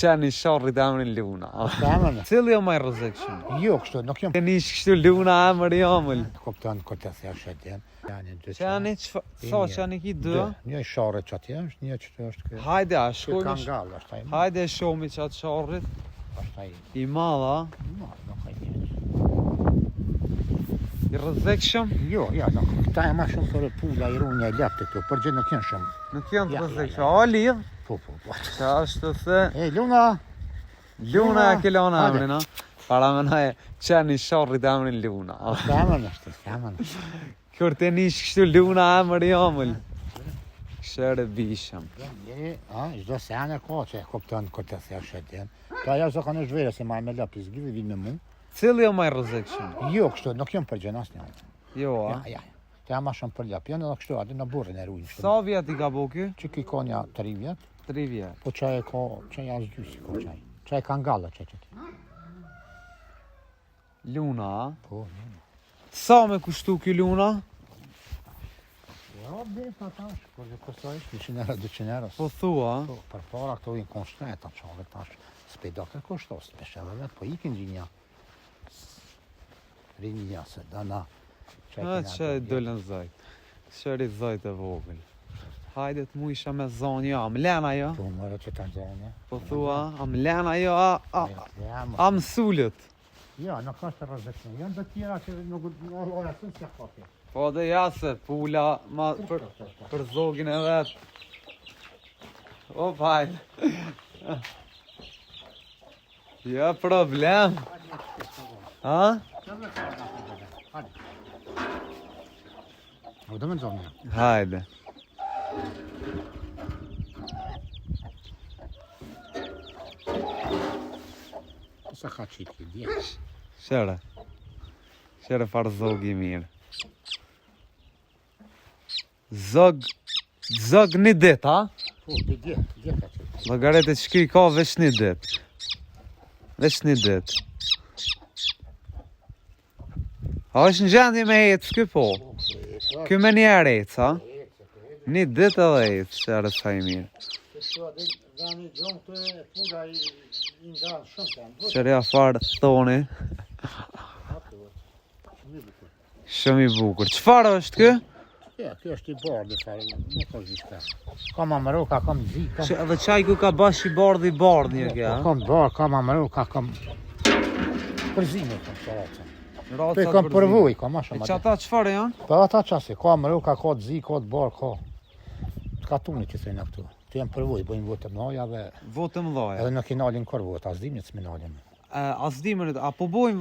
Qeni sharrit emrin Luna. Tamam. Cili o më i rrezikshëm? Jo, kështu, nuk jam. Keni kështu Luna emër jamël. Kupton këtë thjesht atë. Yani dy. Qeni sa qeni ki dy? Një sharrë çati është, një çto është kë. Hajde a Shkoj shkojmë. kangall është ai. Hajde shohmi çat sharrit. Është ai. I madha, Nuk ai. i rrezikshëm. Jo, ja, nuk. Këta e ma shumë për pula i runë e lapte këtu, për gjë nuk janë shumë. Nuk janë të Ja, rrezikshëm. A lidh? Po. Qa është se E, Luna! Luna e kelon Hajde. emrin, a? Para menoj qeni sharrit emrin Luna. Tamam është, tamam. Kur të nish kështu Luna emër jamël. Këshere bishëm. Çdo sene ka që e kupton këtë thjesht atë. Ta ja zakonisht vere se ma me lapis gjithë vinë me mu. Cili o më i rrezikshëm? Jo, kështu, nuk jam për gjë asnjë. Jo, a? Ja. Të jam ma shumë për lap, janë edhe kështu, atë në burrin e ruajnë. Sa vjet i ka bo ky? Që ki ka një 3 vjet, 3 vjet. po çaj e ka, çaj as gjysi ka çaj. Çaj ka ngalla çaj. Luna, a? Po. Sa me kushtu ky Luna? Jo, dhe pa tash, kur e kushtoj 100 euro, 200 euro. Po thua, Po, për para këto i konshtreta çave tash. Spedok e kushtos, speciale vet, po ikin gjinja. Rinja se dana. a që e dollën zajt. Shëri zajt e vogël. Hajde të mu isha me zonë, jo, am lena jo? Po, mërë që të zonë. Po thua, am lena jo, a mësullet. Ja, nuk është rrezikshme. Janë të tjera që nuk ora sun se kafe. Po dhe jase, pula ma për zogin e vetë. O, pajl. Ja, problem. Ha? O dhe me zonë. Hajde. Sa ka qiti, djetë. Shere. Shere farë zog i mirë. Zog një dit, ha? Po, djetë ka qiti. Logaret e shky ka veç një dit. Veç një dit. A është në gjendje me ecë, ky po? Ky me njerë ecë, ha? Një dit edhe ecë, shere sa i mirë. Dani gjonë të pula i ndarë shumë të janë. Shere a farë thoni. Shumë i bukur. Qëfar është kë? Ja, kjo është i bardë, farë, nuk është gjithka. Kam amëroka, kam zi, kam... Edhe qaj ku ka bash i bardh një kja? Kam bardë, kam amëroka, kam... Përzime, kam sharaca. Raca Pe kam përvoj, kam ma E shumë që ata qëfar e janë? Po ata qasi, ka amëroka, ka zi, ka të barë, ka... Ka tuni që thejnë këtu. Të janë përvoj, bëjmë votë të mënoja dhe... Votë më dhaja. Edhe nuk i nalin kër votë, as dim një të s'me nalin. A s'dimërit, a po bojmë